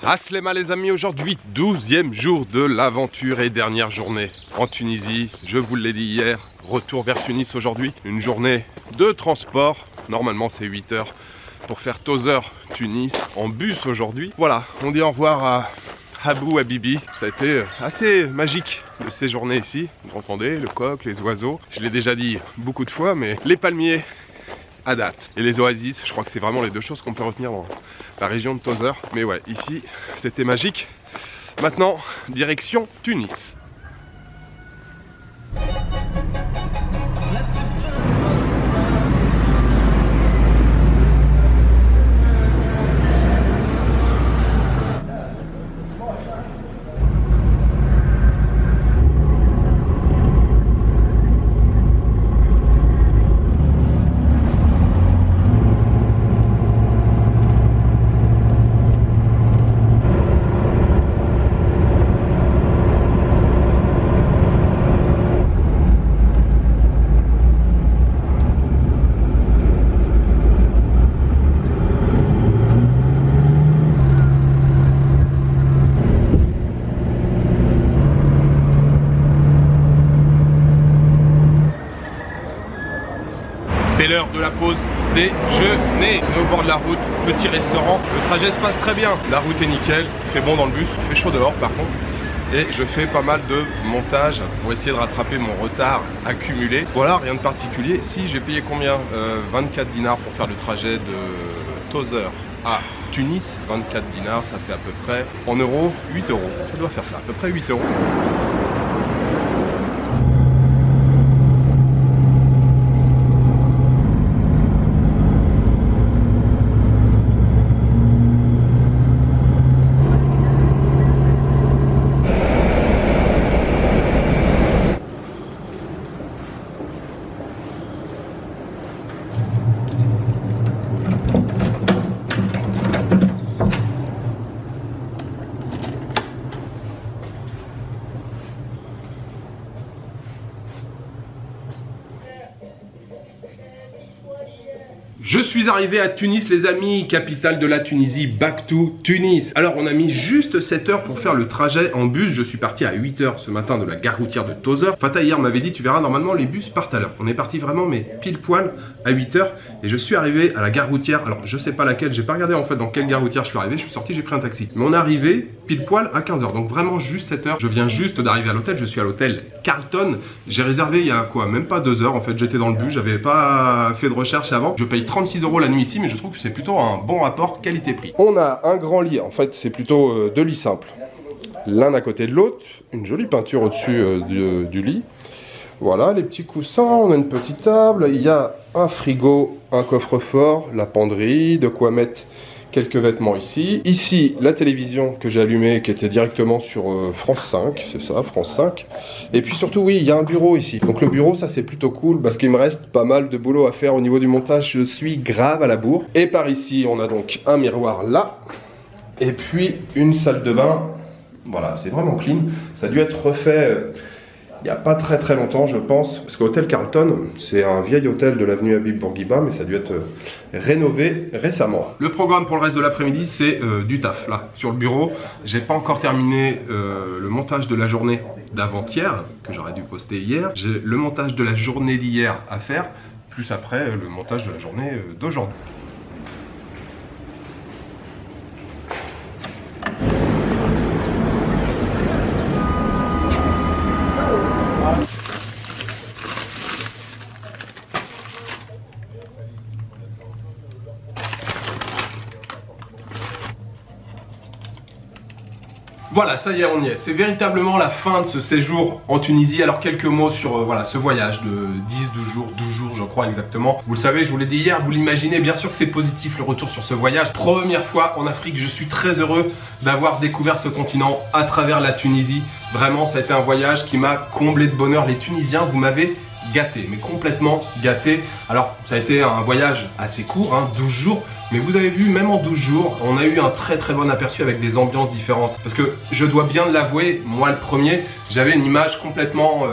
Aslema les amis, aujourd'hui 12e jour de l'aventure et dernière journée en Tunisie. Je vous l'ai dit hier, retour vers Tunis aujourd'hui. Une journée de transport, normalement c'est 8 heures pour faire Tozeur Tunis en bus aujourd'hui. Voilà, on dit au revoir à Habou Habibi. Ça a été assez magique de séjourner ici. Vous entendez le coq, les oiseaux. Je l'ai déjà dit beaucoup de fois, mais les palmiers à date. Et les oasis, je crois que c'est vraiment les deux choses qu'on peut retenir dans la région de Tozeur. Mais ouais, ici, c'était magique. Maintenant, direction Tunis. C'est l'heure de la pause déjeuner. On est au bord de la route, petit restaurant. Le trajet se passe très bien. La route est nickel, il fait bon dans le bus, il fait chaud dehors par contre. Et je fais pas mal de montage pour essayer de rattraper mon retard accumulé. Voilà, rien de particulier. Si, j'ai payé combien 24 dinars pour faire le trajet de Tozeur à Tunis. 24 dinars, ça fait à peu près, en euros, 8 euros. Ça doit faire ça, à peu près 8 euros. Je suis arrivé à Tunis les amis, capitale de la Tunisie, back to Tunis. Alors on a mis juste 7 heures pour faire le trajet en bus. Je suis parti à 8 heures ce matin de la gare routière de Tozeur. Fatah hier m'avait dit tu verras normalement les bus partent à l'heure. On est parti vraiment mais pile poil à 8 heures et je suis arrivé à la gare routière. Alors je sais pas laquelle, j'ai pas regardé en fait dans quelle gare routière je suis arrivé. Je suis sorti, j'ai pris un taxi. Mais on est arrivé pile poil à 15 heures. Donc vraiment juste 7 heures. Je viens juste d'arriver à l'hôtel, je suis à l'hôtel Carlton. J'ai réservé il y a quoi, même pas 2 heures en fait. J'étais dans le bus, j'avais pas fait de recherche avant. Je paye 36 € la nuit ici, mais je trouve que c'est plutôt un bon rapport qualité-prix. On a un grand lit, en fait c'est plutôt deux lits simples, l'un à côté de l'autre, une jolie peinture au-dessus du lit. Voilà les petits coussins, on a une petite table, il y a un frigo, un coffre-fort, la penderie, de quoi mettre quelques vêtements ici. Ici, la télévision que j'ai allumée, qui était directement sur France 5, c'est ça, France 5. Et puis surtout, oui, il y a un bureau ici. Donc le bureau, ça c'est plutôt cool, parce qu'il me reste pas mal de boulot à faire au niveau du montage. Je suis grave à la bourre. Et par ici, on a donc un miroir là, et puis une salle de bain. Voilà, c'est vraiment clean. Ça a dû être refait il n'y a pas très longtemps, je pense, parce que l'hôtel Carlton, c'est un vieil hôtel de l'avenue Habib Bourguiba, mais ça a dû être rénové récemment. Le programme pour le reste de l'après-midi, c'est du taf, là, sur le bureau. J'ai pas encore terminé le montage de la journée d'avant-hier, que j'aurais dû poster hier. J'ai le montage de la journée d'hier à faire, plus après le montage de la journée d'aujourd'hui. Voilà, ça y est, on y est. C'est véritablement la fin de ce séjour en Tunisie. Alors quelques mots sur voilà, ce voyage de 12 jours je crois exactement. Vous le savez, je vous l'ai dit hier, vous l'imaginez, bien sûr que c'est positif le retour sur ce voyage. Première fois en Afrique, je suis très heureux d'avoir découvert ce continent à travers la Tunisie. Vraiment, ça a été un voyage qui m'a comblé de bonheur. Les Tunisiens, vous m'avez gâté, mais complètement gâté. Alors ça a été un voyage assez court, hein, 12 jours, mais vous avez vu, même en 12 jours, on a eu un très bon aperçu avec des ambiances différentes. Parce que je dois bien l'avouer, moi le premier, j'avais une image complètement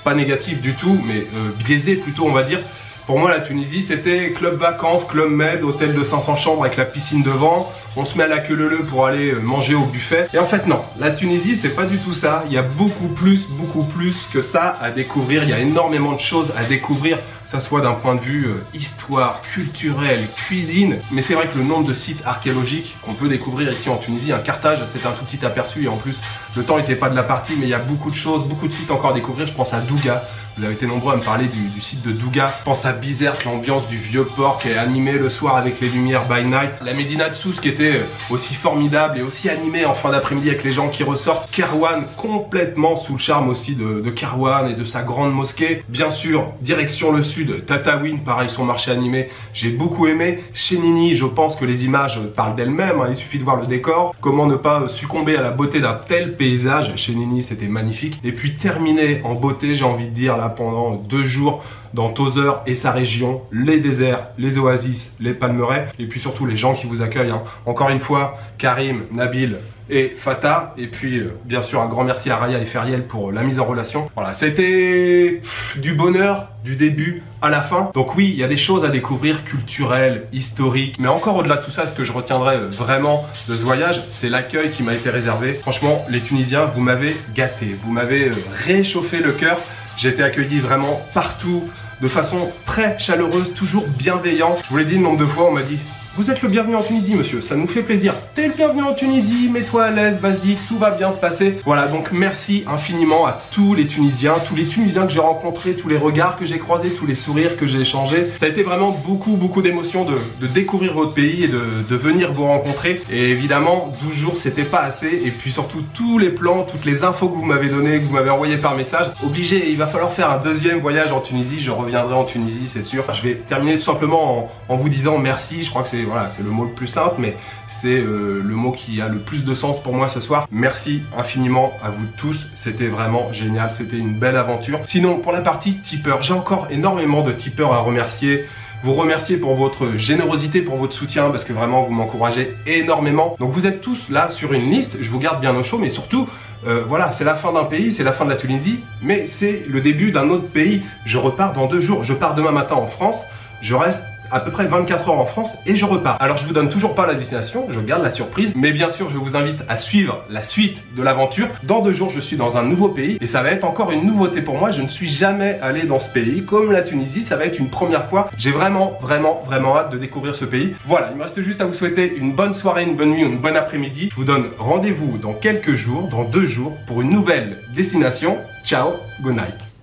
pas négative du tout, mais biaisée plutôt on va dire, Pour moi, la Tunisie, c'était club vacances, club med, hôtel de 500 chambres avec la piscine devant. On se met à la queue leu pour aller manger au buffet. Et en fait, non. La Tunisie, c'est pas du tout ça. Il y a beaucoup plus que ça à découvrir. Il y a énormément de choses à découvrir, que ça soit d'un point de vue histoire, culturel, cuisine. Mais c'est vrai que le nombre de sites archéologiques qu'on peut découvrir ici en Tunisie, un Carthage, c'est un tout petit aperçu. Et en plus, le temps n'était pas de la partie, mais il y a beaucoup de choses, beaucoup de sites encore à découvrir. Je pense à Douga. Vous avez été nombreux à me parler du site de Douga. Je pense à Bizerte, l'ambiance du vieux port qui est animé le soir avec les lumières by night. La Médina de Sousse qui était aussi formidable et aussi animée en fin d'après-midi avec les gens qui ressortent. Kerouan, complètement sous le charme aussi de Kerouan et de sa grande mosquée. Bien sûr, direction le sud, Tataouine, pareil, son marché animé. J'ai beaucoup aimé. Chénini, je pense que les images parlent d'elles-mêmes. Il suffit de voir le décor. Comment ne pas succomber à la beauté d'un tel paysage. Chénini, c'était magnifique. Et puis terminé en beauté, j'ai envie de dire, là, pendant 2 jours dans Tozeur et sa région, les déserts, les oasis, les palmeraies et puis surtout les gens qui vous accueillent. Encore une fois, Karim, Nabil et Fatah, et puis bien sûr un grand merci à Raya et Feriel pour la mise en relation. Voilà, c'était du bonheur du début à la fin. Donc oui, il y a des choses à découvrir, culturelles, historiques, mais encore au-delà de tout ça, ce que je retiendrai vraiment de ce voyage, c'est l'accueil qui m'a été réservé. Franchement, les Tunisiens, vous m'avez gâté, vous m'avez réchauffé le cœur. J'ai été accueilli vraiment partout, de façon très chaleureuse, toujours bienveillant. Je vous l'ai dit le nombre de fois, on m'a dit « Vous êtes le bienvenu en Tunisie, monsieur, ça nous fait plaisir. T'es le bienvenu en Tunisie, mets-toi à l'aise, vas-y, tout va bien se passer. » Voilà, donc merci infiniment à tous les Tunisiens que j'ai rencontrés, tous les regards que j'ai croisés, tous les sourires que j'ai échangés. Ça a été vraiment beaucoup d'émotions de découvrir votre pays et de venir vous rencontrer. Et évidemment, 12 jours, c'était pas assez. Et puis surtout, tous les plans, toutes les infos que vous m'avez données, que vous m'avez envoyées par message. Obligé, il va falloir faire un deuxième voyage en Tunisie. Je reviendrai en Tunisie, c'est sûr. Je vais terminer tout simplement en vous disant merci. Je crois que c'est voilà, c'est le mot le plus simple, mais c'est le mot qui a le plus de sens pour moi ce soir. Merci infiniment à vous tous, c'était vraiment génial, c'était une belle aventure. Sinon, pour la partie tipeur, j'ai encore énormément de tipeurs à remercier. Vous remercier pour votre générosité, pour votre soutien, parce que vraiment vous m'encouragez énormément. Donc vous êtes tous là sur une liste, je vous garde bien au chaud, mais surtout, voilà, c'est la fin d'un pays, c'est la fin de la Tunisie, mais c'est le début d'un autre pays. Je repars dans 2 jours, je pars demain matin en France, je reste à peu près 24 heures en France et je repars. Alors je vous donne toujours pas la destination, je garde la surprise, mais bien sûr je vous invite à suivre la suite de l'aventure. Dans 2 jours je suis dans un nouveau pays et ça va être encore une nouveauté pour moi. Je ne suis jamais allé dans ce pays, comme la Tunisie, ça va être une première fois. J'ai vraiment hâte de découvrir ce pays. Voilà, il me reste juste à vous souhaiter une bonne soirée, une bonne nuit, une bonne après-midi. Je vous donne rendez-vous dans quelques jours, dans 2 jours, pour une nouvelle destination. Ciao, good night.